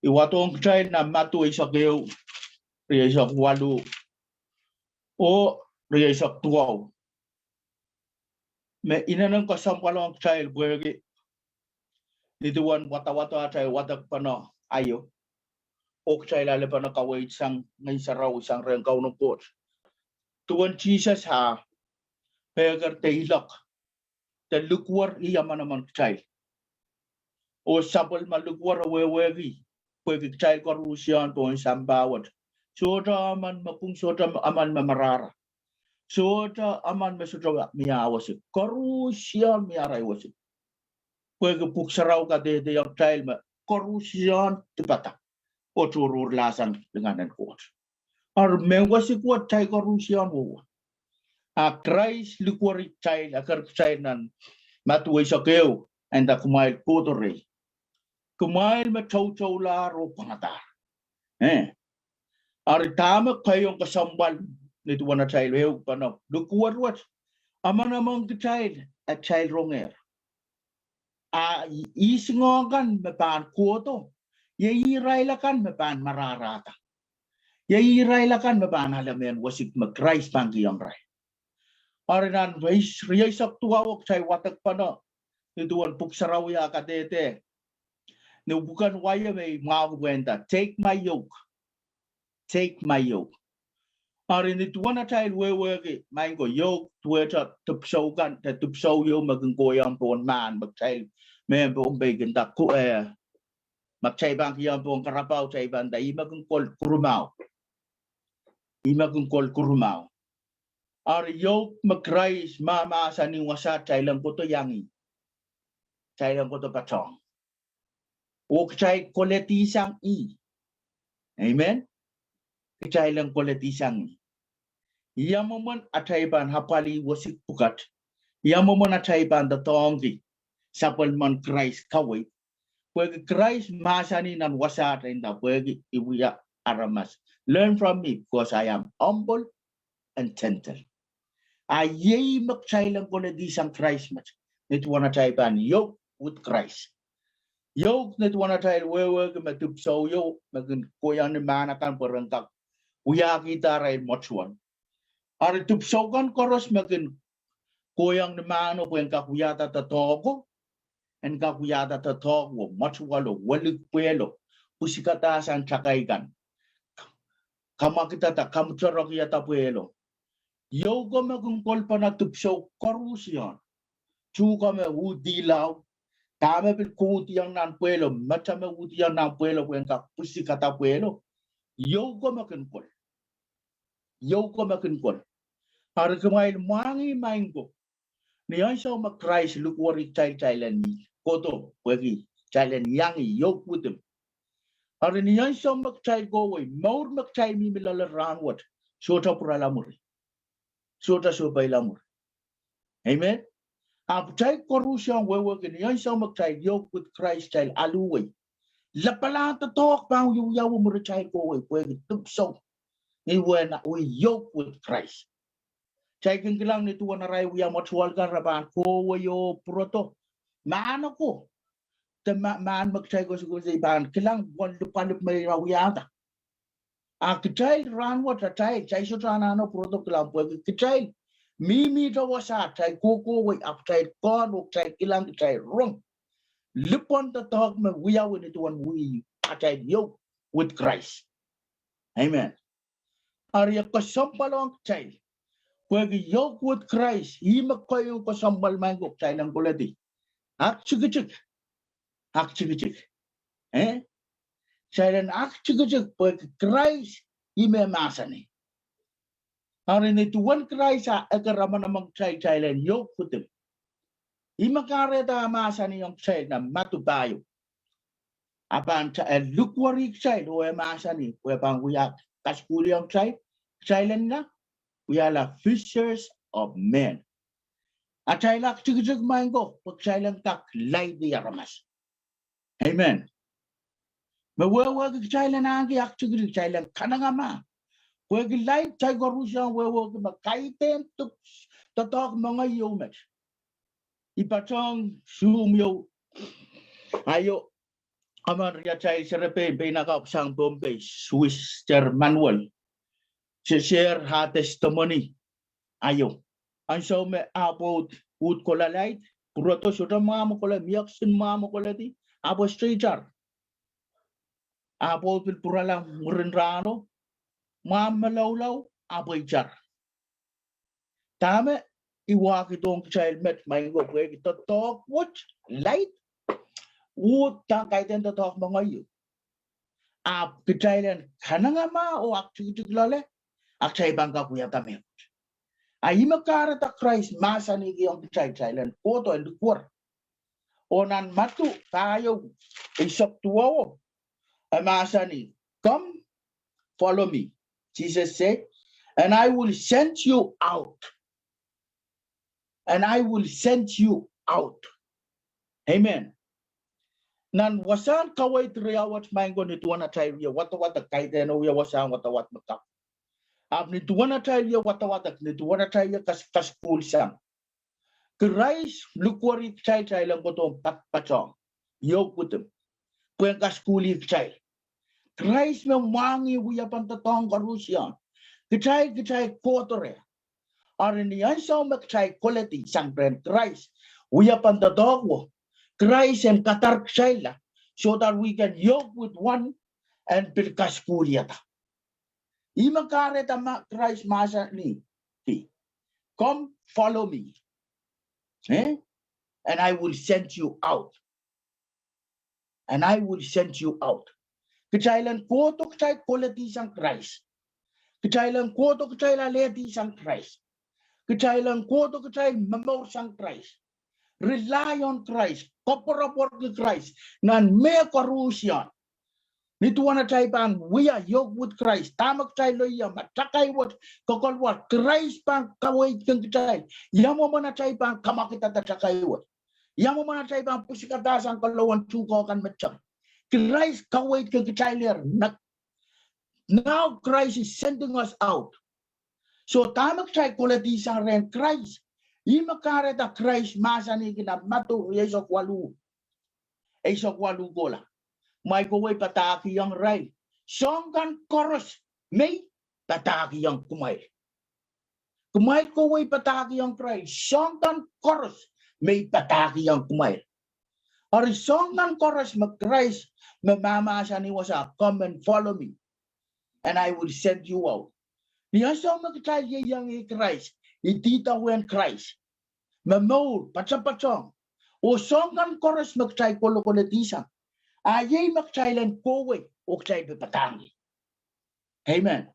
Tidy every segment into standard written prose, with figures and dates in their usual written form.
Iwatong child na matu isakeu riisak walu o riisak tuaw. Me inanang kasampalong child bwegi nituan wata child watak pano ayo. Ok child ale pano kawait sang ngay saraw sang rengkaw ng pot. Tuan Jesus ha pegar teilak te lukwar iyaman naman child. O sapal malukwar awewegi pwegi child korusyan to ang sambawat. Soda aman mapung soda aman mamarara. Soda aman masoda miyawasik. Korusyan miyarawasik. Pwegi puksaraw ka de yung child ma korusyan tibata. O turur lasan dengan kuat. Ar mewasik kuat child korusyan wo. A Krais lukwari child akar child nan matuway sa keo and the kumwail kutore. Kumwail matawtaw laro pangatar. Ari tama kayong kasambal nito wana child weo pano lukwar wat aman among the child a child ronger. Isingongan mapan kuoto. Yairailakan mapan mararata. Yairailakan mapan halamen wasik mag-Krais panggiyang ray. Ari nan riyasak tuwawak chay watak pano nituan puksaraw ya kadete. No bukan waya may mawawenta. Take my yoke. Take my yoke. Ari nituan na chay wewegi maingo yoke tuweta tupsogan te tupso yo maganggoyang pon man magchay may umbay ganda ko magchay bang kiyang pon karapaw chay banda imagangkol kurumaw. Imagangkol kurumaw. Ari yoke mag-Krais mama sa ni wasa chay lang ko to yangi. Chay lang ko to patong. O chay koletisang i. Amen? Chay lang koletisang i. Yamaman atayban hapali wasik pukat. Yamaman atayban da tonggi. Sapal man Krais kaway. Pwede Krais masani nan wasa rin na pwede iwiya aramas. Learn from me because I am humble and gentle. Ayay magchay lang koletisang Krais mat. Nito wana atayban yoke with Krais. Yoke nito wana atay wewe matupso yo magin koyang ni manakan perengkak. Uya kita ray mochuan. Ari tupsogan koros magin koyang ni mano kwen kakuyata tatogo and kakuyata tatogo mochualo walik puelo pusikata san chakaigan. Kamakita ta kamchorok yata puelo. Yoga magin kolpa na tupso korusyan. Chuka me udilaw. Tama bil kutiyang nan puelo, matama utiyang nan puelo kwenka pusikata puelo. Yoga makinkol. Yoga makinkol. Para kumain mangi maingo. Niyan siya mag-Krais lukwari child ni. Koto, pwegi, child yangi, yoke with them. Para niyan siya mag-child go away. Maur mag-child mi milalaran wat. Sota pura lamuri. Sota supay lamuri. Amen? Apchay korusyan wewe kini yan siya mag-child yoke with Krais child aluway. Lapalata talk pang yung yawo mo child ko way pwede tupso. Iwe na we yoke with Krais. Chay kang kilang nito na ray wiya matsual ka raban ko wayo proto. Maano ko. Maan mag-chay ko siguro sa iban. Kilang buwan lupalup may rawiyata. Kichay ranwa ta chay. Chay so ano proto kilang pwede kichay. Mimi to wasa chay kuko way up chay kon o chay kilang chay wrong. Lipon to talk me we are with it one we chay yoke with Krais. Amen. Arya kasampalong chay. Pwede yoke with Krais. Himak kayo kasampal mango chay lang kulati. Ak chik. Ak chik. Chay lang ak chik pwede Krais ime masani. Hari nito one Krais agaraman namang chay lang yoke with him. Imakareta masa ni yung child na matubayo. Apan lukwari child o masa ni pang uyak kaskuli yung child na uyala fishers of men. At child lak chigig mango pag child lang tak lay di aramas. Amen. Mawawag child na ang yak chigig child lang kanangama. Pag lay child korusya wawag makaiten totok mga yumet. Ipatong sumyo ayo Aman ria chai serepe be nakap sang Bombay Swiss Manual. Share ha testimony ayo. Anso me about wood kola light. Proto shota mama kola miyak sin mama kola di. Abo stranger. Abo pil purala murinrano. Mama law abo ijar. Tame iwaki dong child met my go wake to talk what light. Wood tang kaiten to talk mangayo. Ap kitailan kanangama o activity lole. Akshay bangka kuya tame. Aima kara ta Krais masa ni yung kitailan. Koto and kur. Onan matu tayo isok tuwo. Masa ni. Come follow me. Jesus said, and I will send you out. And I will send you out. Amen. Nan wasan kaway triya wat mango ni tuwana tayo wata kaiten o wasan wat makap. Ab ni tuwana tayo wata ni tuwana tayo kas pool sang. Krais lukwari tayo lang botong patong. Yo putum. Puen kas puli tayo. Krais me wangi wiya pantatong karusyan. Kichay kotore. Arin yan sa magchay quality sang brand Krais. Wiya pantatong Krais and katar kshayla. So that we can yoke with one and pilkas puliyata. Ima kareta ma Krais masa ni. Come follow me. And I will send you out. And I will send you out. Kachailan ko to kachay quality sang Krais. Kachailan ko to kachay laleti sang Krais. Kachailan ko to kachay mamor sang Krais. Rely on Christ. Cooperate with Christ. Nan me korusyan. Nituana chay bang we are yoke with Christ. Tamak chay loya matakay what kokol what Christ bang kaway kang chay. Yamo mana chay bang kamakita takay what. Yamo mana chay bang pusikatasan kalawan chuko kan matchay. Christ kaway kang chay ler. Now Christ is sending us out. So tamak chay quality sa ren Christ. Ima kareta Christ masa ni kina matu esok walu gola. May kuway padakieng ray. Songkan koros may padakieng kumwail. Kumwail kuway padakieng ray. Songkan koros may padakieng kumwail. Or songkan koros mag-Krais mamamasa ni wasa. Come and follow me. And I will send you out. Niya so magkaya yang Krais. Itita wen Krais. Mamor patsa-patsong. O songkan koros magchay kolo-koletisan. Ayay magchailan kowe o chay bepatangi. Amen.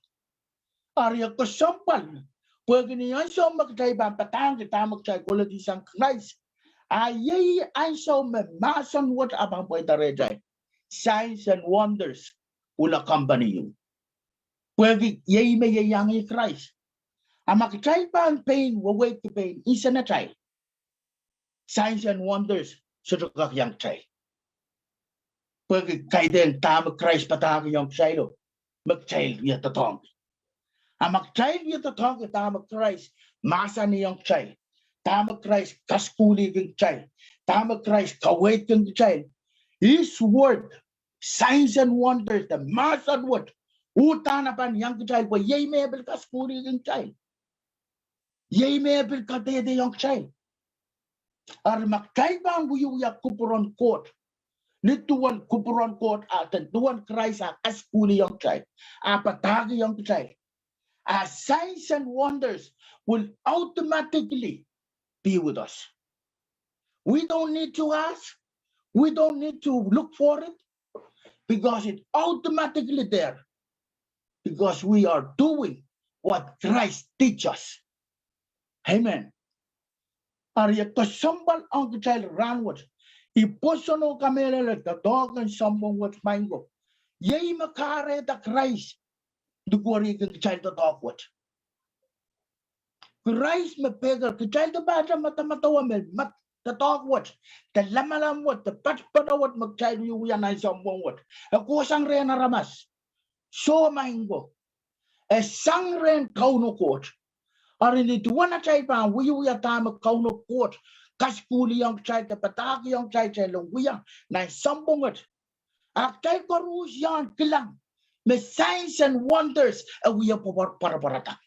Arya ko sampal. Pwede niyan so magchay bepatangi tamak chay koletisan Krais. Ayay ay so memasan what abang po itarejay. Signs and wonders ula company you. Pwede yay may yayangi Krais. Ang magchay pa ang pain, wawait to pain, isa na chay. Signs and wonders sudukak yang chay. Pwede kaiden tamak Krais pataki yung chaylo. Magchay niya tatong. Ang magchay niya tatong tamak Krais masa niyang chay. Tamak Krais kaskuli kong chay. Tamak Krais kawait kong chay. His word, signs and wonders, the masa word. Utanapan yang chay. Yay mebel kaskuli kong chay. Yay mebel kadede yung chay. Ar magchay bang buyuyak kupuron court. Nituan kupuron court atan tuan Krais kaskuli yung chay. Apatagi yung chay. Signs and wonders will automatically be with us. We don't need to ask. We don't need to look for it because it's automatically there. Because we are doing what Christ teaches us. Amen. Arya kasambal ang chay ranwat. Iposono kamele the dog and someone what mango. Yay makare the Krais. The glory of the child of dog what. Krais me pega the child of bata matamatawa me mat the dog what. The lamalam what the patpada what magchild you yan ay someone what. A kusang ren ramas. So mango. A sang ren kauno court. Or in it one a child pan we time a kauno court. Kaskuli young child, the Padakiehng young child, we are nice someone. Akay korus yan kilang. Me signs and wonders awiya para.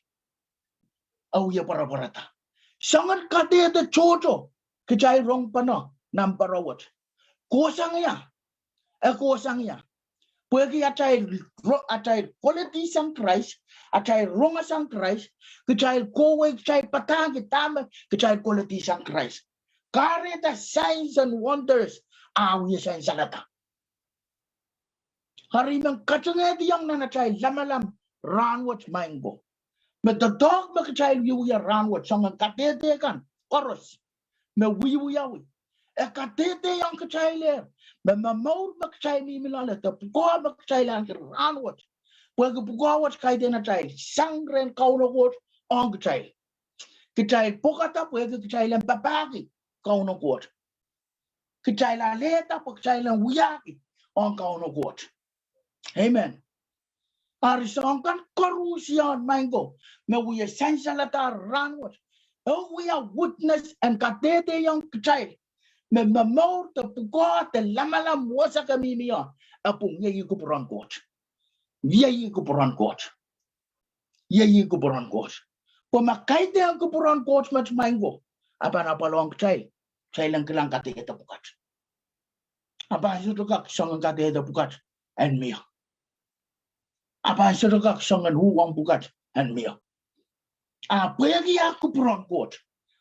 Awiya para. Sangat kate the choto. Kichay rong pano. Namparawat. Kosang ya. Pwede atay quality sang Krais. Atay ronga sang Krais. Kichay kowe kichay patang kitama. Kichay quality sang Krais. Kare the signs and wonders. Awiya sa salata. Hari mang kacangay diyang nanachay lamalam. Ranwat mango. Met the dog makachay yuya ranwat. Sangang katete kan. Koros. Me wiyawi. E katete yang kachay le. Me mamaur makachay mi milala. Te pukua makachay lang ranwat. Pwede pukua wat kay dinachay. Sangren kauna wat ang kachay. Kachay pukata pwede kachay lang papaki. Kauna wat. Kachay lang leta kachay lang wiyaki. Ang kauna wat. Amen. Arisongkan korusian mango. Me we sensalata ranwat. Oh, we are witness and katete yang kachay. Me mamor te pukua te lamalam wasa kamimiya. Apung yeyi kupuran kot. Yeyi kupuran kot. Yeyi kupuran kot. Pemakaite yang kupuran kot mat mango. Apa long kachay. Chay lang kilang katete pukat. Apa sutukak sangang katete pukat. And me. Apa sutukak sangan huwang pukat. And me. Pwede aku puran kot.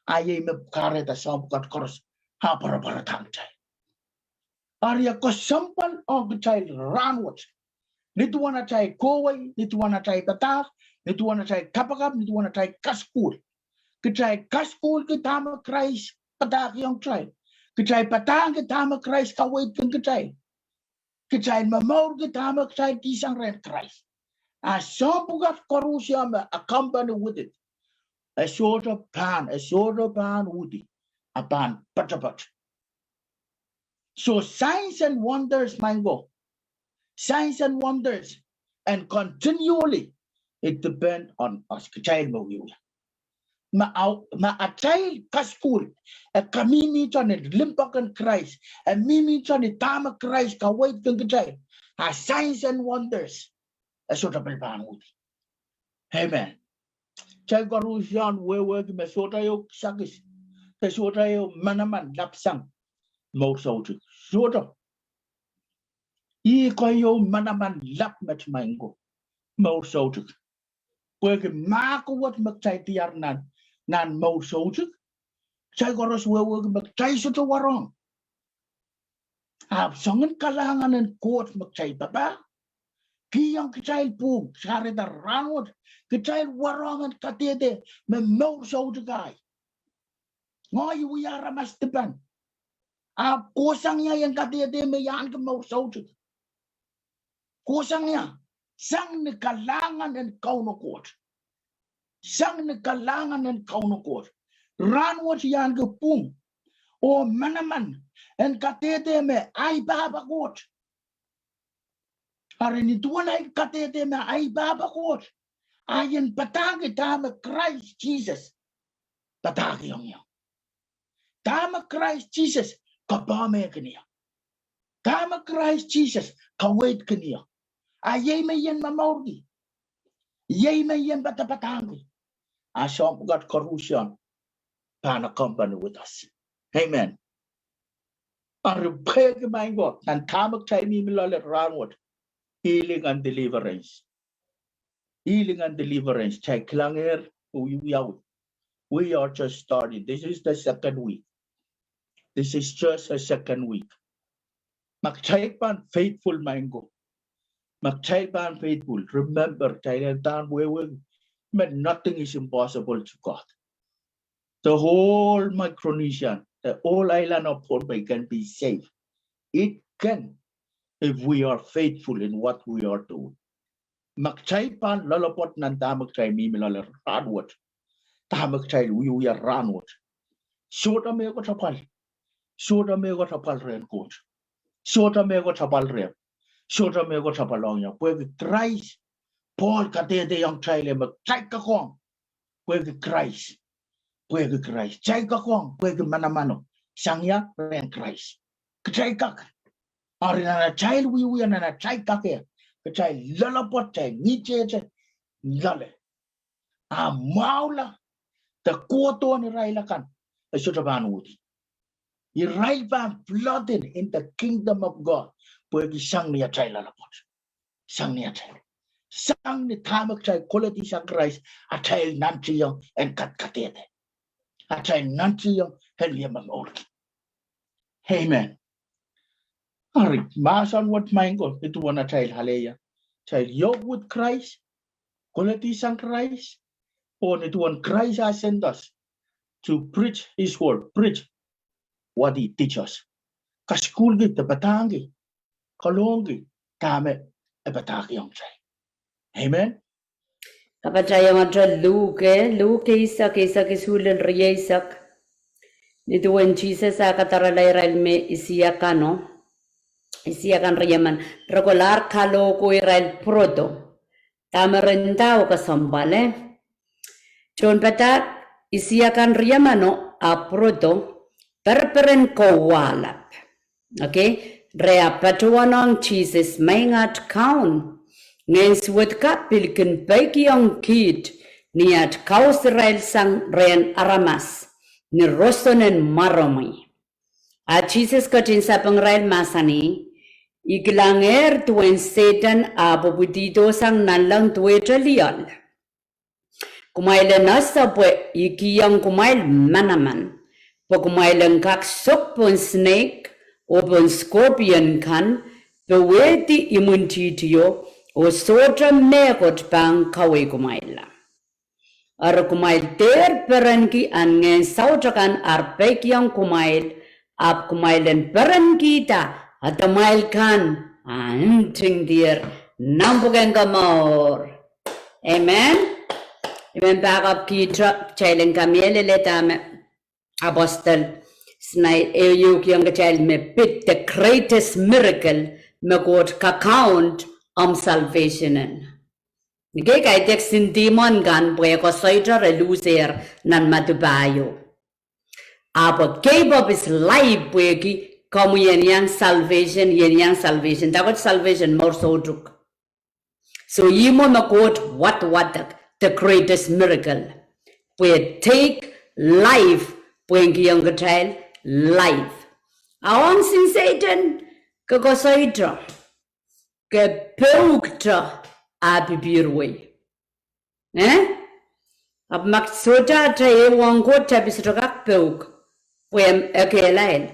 Aye me kare ta sang pukat koros. Ha para tangchay. Arya ko sampal ang kachay ranwat. Nituwana chay koway. Nituwana chay tatak. Nituwana chay kapakap. Nituwana chay kaskul. Kachay kaskul kitama Krais. Padakiehng chay. Kachay patang kitama Krais kawait kang kachay. Kachay mamaur kitama kachay tisang ren Krais. Sampugat korusya me accompany with it. A sort of pan woody. A pan patapat. So signs and wonders mango. Signs and wonders. And continually it depends on us. Kachay mo yun. Ma-atay kaskul. A kamimi chan it limpakan Krais. A mimi chan it tama Krais kawait kang kachay. Signs and wonders. A sort of pan woody. Amen. Chay korusyan wewe me sotayo sakis. Te sotayo manaman lapsang. Mo soju. Soto. I koyo manaman lap met mango. Mo soju. Pwede mako wat magchay tiyar nan mo soju. Chay koros wewe magchay soto warong. Sangan kalangan ng kot magchay baba. Kiyang kachay pug. Sari da ranwat. Kachay warong at katete. Me mo soju kay. Ngayon wiyara mas depan. Kusang niya yung katete me yan ka mo soju. Kusang niya. Sang nakalangan ng kaunukot. Sang nakalangan ng kaunukot. Ranwat yan ka pung. O manaman. En katete me ay babakot. Arinituan ay katete me ay babakot. Ayan patagi tama Christ Jesus. Patagi yung yan. Tama Christ Jesus. Kabame kaniya. Tama Christ Jesus. Kawait kaniya. Ayay may yan mamorgi. Yay may yan batapatangi. Asyong got korusyan. Pana company with us. Amen. Arupeg mango. And tamak chay mi milalit ranwat. Healing and deliverance. Healing and deliverance. Chay klanger. We are just starting. This is the second week. This is just a second week. Magchay pan faithful mango. Magchay pan faithful. Remember, nothing is impossible to God. The whole Micronesian, the whole island of Port Bay can be saved. It can, if we are faithful in what we are doing. Magchay pan lalapot nan tamagchay mimilala ranwat. Tamagchay we are ranwat. Sota me ko tapal. Sota me ko tapal ren coach. Sota me ko tapal rem. Sota me ko tapalong ya. Pwede Krais. Paul katete yang chayle magchay ka kong. Pwede Krais. Pwede Krais. Chay ka kong. Pwede manamano. Sangya ren Krais. Kachay kak. Arina child we and a child kake, a child lullapot, niche, lale. A maula, the koto and railakan, a sort of anwood. You right back flooded in the kingdom of God, where he sang me a child lullapot. Sang me a child. Sang the time of child quality sacrifice, a child nantium and katkate. A child nantium and yamam. Amen. All right, Mason, what my God, it one a child, hallelujah. Child, yoke with Christ, quality sang Christ, or it one Christ has sent us to preach his word, preach what he teaches. Kaskulgi, the batangi, kolongi, dahme, a padakieng. Amen. Kapataya matra Luke Isak isulin ria Isak. Nito when Jesus akatarala irail me isiakano. Isiakan riaman. Regular kalo ko irail proto. Tamarenda o kasambale. Chon patak isiakan riamano a proto. Perperen ko walap. Okay? Rea patuanong Jesus maingat kaun. Ngens wet ka pilkin paikiang kid niat kaus Israel sang rean aramas ni rostonen maromi. A Jesus katin sa pangrail masani iglanger tuen Satan a bobudito sang nalang tueta lial. Kumailan nasa pwe ikiyang kumail manaman. Po kumailan kak sok pon snake o pon scorpion kan peweti imuntitiyo o sotra mekot pang kawe kumaila. Ar kumail ter peranki an ngen sautrakan ar pekyang kumail ap kumailen peran kita at mail kan anting dir nampugan kamor. Amen. Amen. Back up kita chailen kamiele letame apostle snai eyuk yang child me pit the greatest miracle me got ka count salvation. Nige kay tek sin demon gan pwe ko soitra relucer nan matubayo. Apo K-pop is live pwe ki kamu yang salvation. Dapat salvation more so druk. So yimo na quote what the greatest miracle. Pwe take life pwe ki yang child life. Awan sin Satan ko soitra. Ke peukta abibirwe. Ab maksota ta e wango ta bisrogak peuk. Wem ekelail.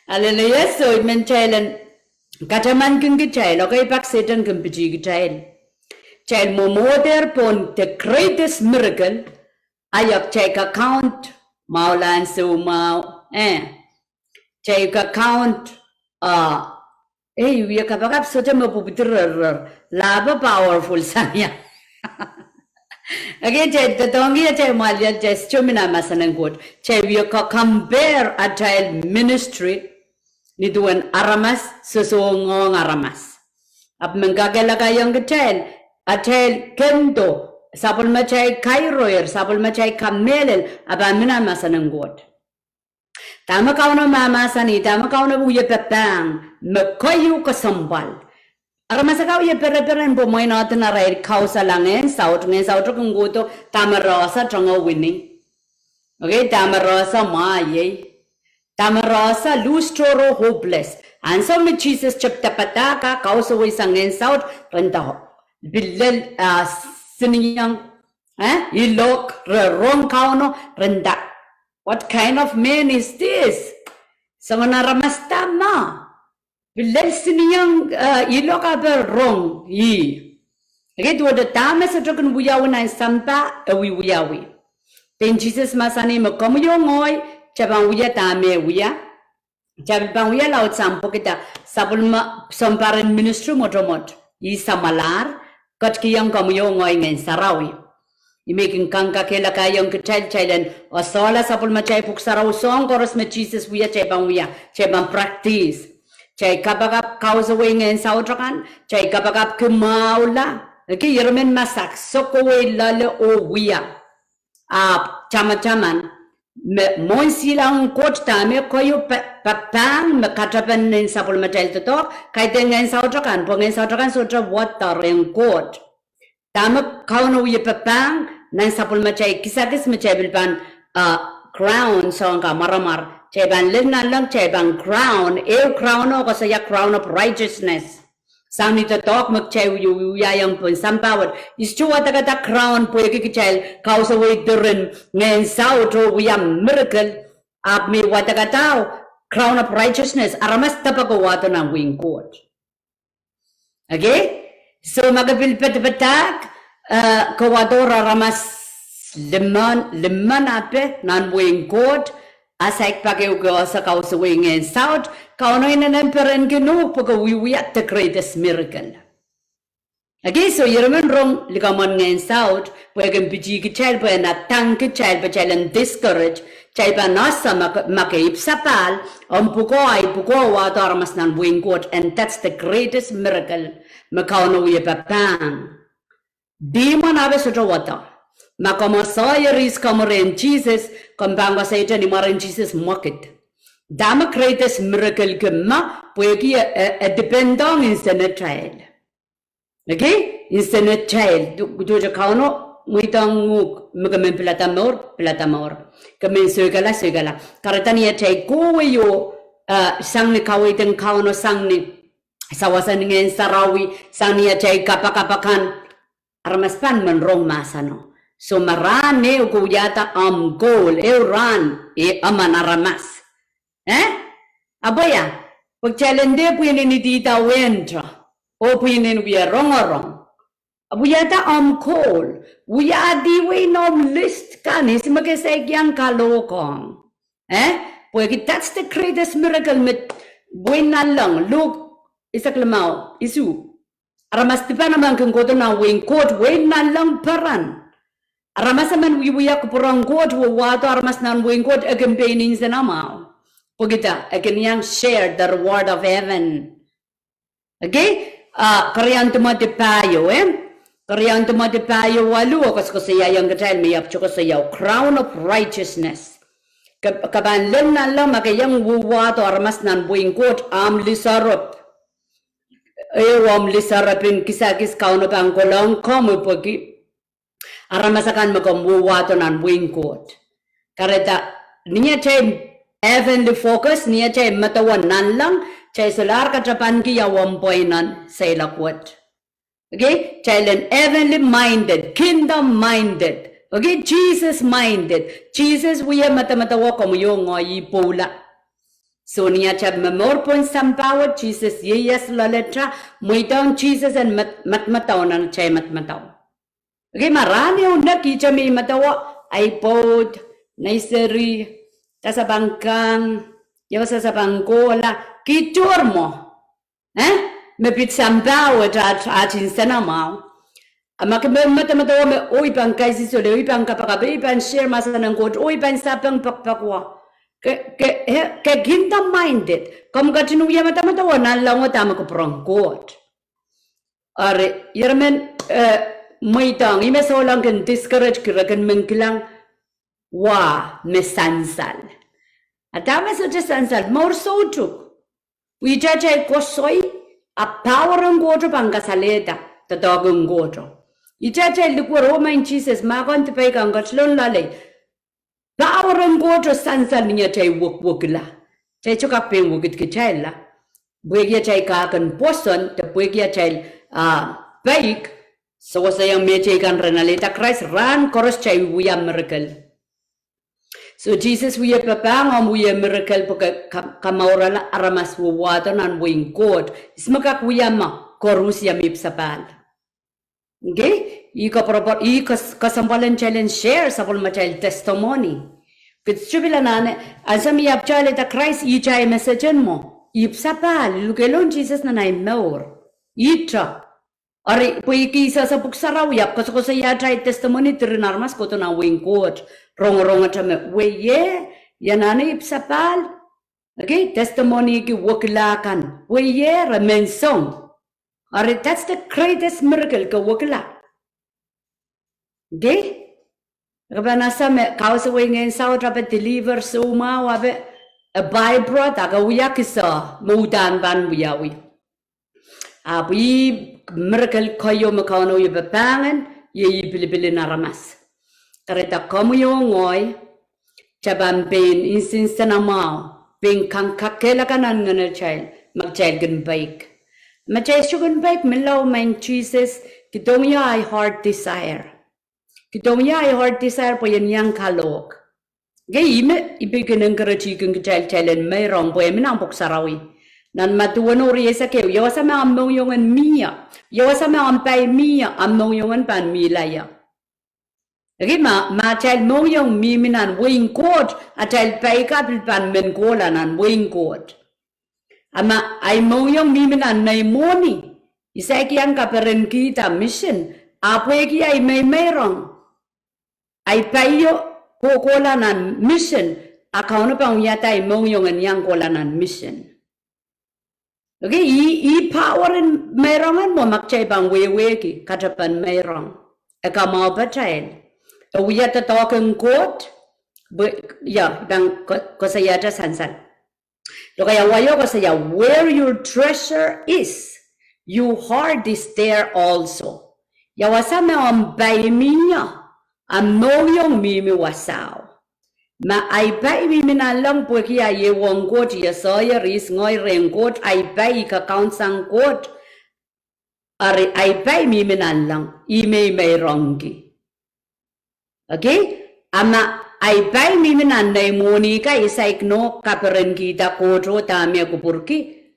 Hallelujah. So men chailen kataman kingi chail okay pak Satan kimpiji chail. Chail momoder pon the greatest miracle ayak check account maulan so mau check account we kapag soja mapupitir laba powerful sanya. Again, the tongi a malia just chumina masanang good. We compare a child ministry ni duan aramas susungong aramas. Ap mengagala kayong child a child kendo sapul machay kairoyer sapul machay kamelel abamina masanang good. Tama kau na mama sani, tama kau na buya pepang, mekayu kasambal. Aramasa kau ya pere-peren bomoy natin na rai kau sa langen, saut kung guto, tama rosa trongo winning. Okay, tama rosa maaye. Tama rosa lustoro hopeless. Anso me Jesus chapta pataka, kau sa wisangen saut, renta bilel siniyang, ilok, rong kau no, renta. What kind of man is this? Sama naramasta ma. Bilal siniyang iloka ber wrong yi. Okay, to the time sa token buyawi na sampa awi buyawi. Then Jesus masani makomo yung ngoy chabang buya tame buya. Chabang buya laut sampo kita sapulma samparan ministry motomot. Yi samalar kat kiyang komo yung ngoy ngayon sarawi. Imaking kangka kela kayong child o sola sapul machay puksaraw song koros me Jesus buya chabang practice. Chay kapagap kausaway ngayon sa utrakan, chay kapagap kumaula. Okay, yermen masak sokoway lalo o wiya. Chama-chaman Mon silang kot tame koyo papang makatapan nin sapul matel to talk kay dengan sautrakan pengen sautrakan sutra water yang kot tama kauno ye papang nan sapul matel kisakis matel ban crown song ka maramar ceban lena lang ceban crown crown o saya crown of righteousness Sami to talk magchay yang pun sampawat is to what the crown po kikichel cause away durin ngayon sautro we miracle up me what the crown of righteousness aramas tapagawato ng wing court. Okay? So magapilpet batak kawadora ramas liman ape nan wing court asik pakai uga sa cause away ngayon saut Kauno inanemperan ginu pag we at the greatest miracle. Okay, so yeraman rong ligaman ngayon south, pwagam biji ki child pa na tang ki child pa child discourage, child pa nasa makaip sapal, puko wato armas nan buing court, and that's the greatest miracle. Makauno we papang. Di man abe soto wata. Makamasaya ris kamarin Jesus, kambanga sa ita ni marin Jesus market. Dahme greatest miracle kema pueki a dependong instant child. Okay? Instant child. Jojo kauno muitang nguk magamen pelatamor. Kamen segala. Karatani ya chai kowe yo sang ni kawitan kauno sang ni sawasan ngin sarawi sang ni ya chai kapakan armaspan menrong masano. So marane ukuyata goal ran aman aramas. Abaya, pagchalende puinin ni tita wentra, o puinin we wrong. Abuyata call, we are the way no list canis magaseg yang kalokong. Pwagi that's the greatest miracle mit buena lang, look, isaklamao, isu. Aramas tipa naman kung koto na wing court, buena lang paran. Aramasaman wiyak purang court, wato aramas nan wing court, a campaigning sa namao. Pugita, I can yang share the reward of heaven. Okay? Kariyan tumatipayo, Kariyan tumatipayo walu, kasi saya yang katayin may apcho ko sayaw, crown of righteousness. Kaban na lang makayang wuwato armas nan buing court, lisarap. Lisarapin kisakis kauno pang kolong, komu pagi. Aramasakan makam wuwato nan buing court. Kareta, niya tayo, heavenly focus niya chay matawan nan lang chay solar katrapan ki yawam poinan sa ilakwat. Okay? Chay len heavenly minded, kingdom minded. Okay? Jesus minded. Jesus wiya matamatawa kumuyo ngoyi pula. So niya chay memorpon sampawat Jesus yeyas laletra muitang Jesus and matmataw na chay matmataw. Okay? Marami unak kicha may matawa iPod, naiseri, sa bangkang, yung sa bangkola, kitur mo. Mapit sampaw at atin sa namaw. Makamatawa me, oy pang kaisi sole, oy pang kapakabe, oy pang share masa ng kot, oy pang sapang pakpakwa. Kaya kingdom-minded. Kamu katinuya matamatawa, nalang mo tama ko parang kot. Are, yaraman, may tang, imesaw lang kan discourage kirakan mengkilang, Wa mesansal. Atama sa sansal, more so true. We judge a kosoy, a power and water pangasaleta, the dog and water. You judge a look where Roman Jesus, Magon to pay on Gotslon Lale. Power and water sansal near Chay Wukla. Chay took up in Wukit Kichella. Bwegia Chay Kak and Boston, the Bwegia Chay bake. So was a young mate and Renalita Krais ran chorus Chay we are miracle. So Jesus we papang we a miracle kamaurala aramas water and wing court. Smakak we ama korusia mipsapal. Okay? Kasampalan challenge share sapol machal testimony. Kitsubila nane asami apchale ta Krais ichay message mo. Ipsapal lukelon Jesus na naimor. Itra. Ari puiki isa sa puksaraw yap kaso sa yatay testimony tirinarmas ko to na wing court. Rong atame weye yanani ipsapal. Okay, testimony ki wakilakan. Weye ramensong. Ari that's the greatest miracle ka wakila. Okay? Kapag nasa kausa wingin sa dapat deliver suma wabe a byproduct agawiya kisa mudan ban wiyawi. Api miracle kayo makano yubapangan ye pili naramas. Kareta kamu yung ngoy chaban pain insinsta na mau pain kang kakela kanan ngana child mag-child gan bike. Ma-child sugan bike milaw man Jesus kitong ya ay heart desire. Kitong ya ay heart desire po yan yang kalok. Gay ime ibigin ng karachikin child may wrong po yamin ang puksarawi. Nan matuwan ori sa kayo yawa sa mga amnong yungan miya. Yawa sa mga ampay miya amnong yungan pan milaya. Okay, child mong yung miminan wing court at child pay kapilpan men kola nan wing court. Ama ay mong yung miminan na imoni. Isa kiyang kaperen kita mission. Apoy kiya ay may mayroong. Ay payo kola nan mission. Akaw na pang yata ay mong yung anyang kola nan mission. Okay, i-powerin mayroongan mo magchay pang weweki katapan mayroong. Eka mau pa child. We have to talk in court, but yeah, bang kosayata sansan. So kaya wayo kosaya, where your treasure is, your heart is there also. Yawasa me ang baymiya, ang noyong mimi wasaw. Ma ay bay mimi na lang po kaya yewong court, yasoya ris ngoy ren court, ay bay kakount sang court, ay bay mimi na lang, imay may rongi. Okay? Ama ay bay miminan na monika isaik no kaperen kita kodro tamia kupurki.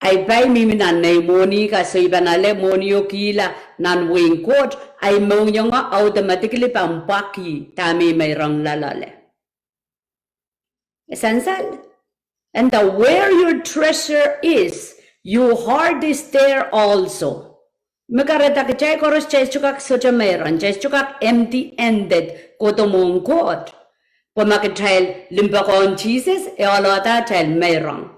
Ay bay miminan na monika so ibanale monio kila nan wing court ay mongyonga automatically pampaki tami mayrang lalale. Esansal. And where your treasure is, your heart is there also. Makarata ka chay koros chay chukak socha mayroon, chay chukak empty-ended koto mong kot. Pumakitay limpakon Jesus, e alata chay mayroon.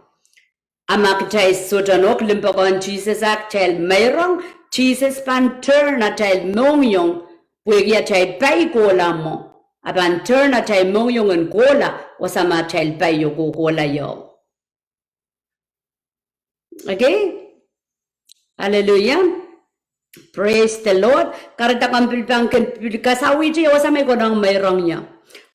Amakitay socha nok limpakon Jesus ak chay mayroon, Jesus pan turn na chay mongyong, puwagya chay pay kola mo. Apan turn na chay mongyong ang kola, wasama chay pay yung kola yaw. Okay? Hallelujah. Praise the Lord. Karita kampilpang kasawi siya wasa may kodang mayroong niya.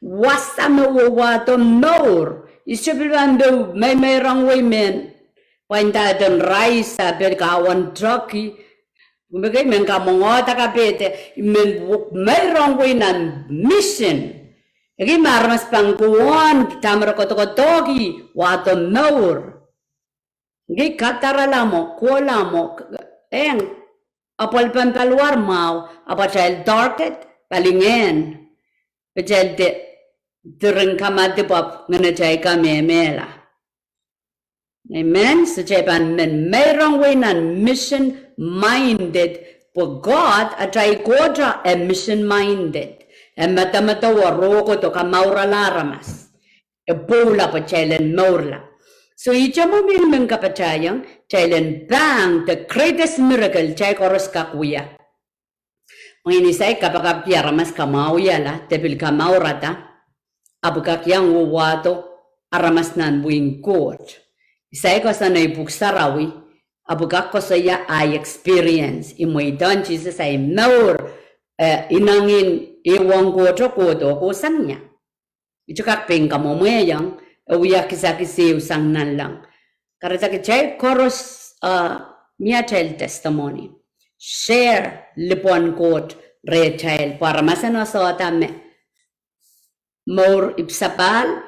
Wasa mawawato nor. Isipilpan do may mayroong women. Wanda don rice sa kawan trucky. Kumagay men kamongota kapete. Mayroong women mission. Igi marmas pang kuwan. Tamara kotokotoki. Wato nor. Igi katarala mo. Kuala mo. Eng. Apal pampaluar mau, apa child darket, palingen. Child during kamati pop, ngana chay kamemela. Amen. So chay pan men mayroong way nan mission minded. For God, a chay kodra a mission minded. E mata waroko to kamaura laramas. E pula pa chaylen maurla. So ija mo min kapachayang, chaylen bang, the greatest miracle, chay koros kakuya. Manginisay kapag mas kamauya la, tepil kamaurata, abukakyang uwato, aramas nan buing court. Isay ko sa naibuksarawi, abukak ko sa ya ay experience. Imoy don Jesus ay maur, inangin iwang koto ko sanya. Ito kakping kamumuyang, uya kisakisiw sang nan lang. Karata kichay koros mia child testimony. Share lipon court re child para masano sa atame. More ipsapal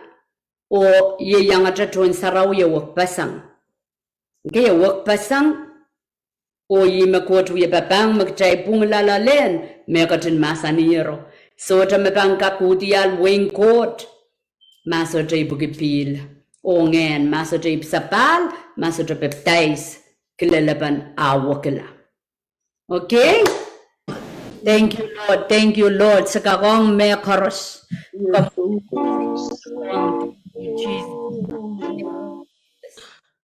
o yeyang atatun saraw yawak pasang. Okay, yawak pasang o yimakot wiyababang magchay punglalalen mekatin masaniro. So tamabang kakutial wing court. Maso jay bugipil. O ngen, maso jay sapal, maso jay baptize. Kilalaban awakila. Okay? Thank you, Lord. Thank you, Lord. Sa kakong may karos. Jesus.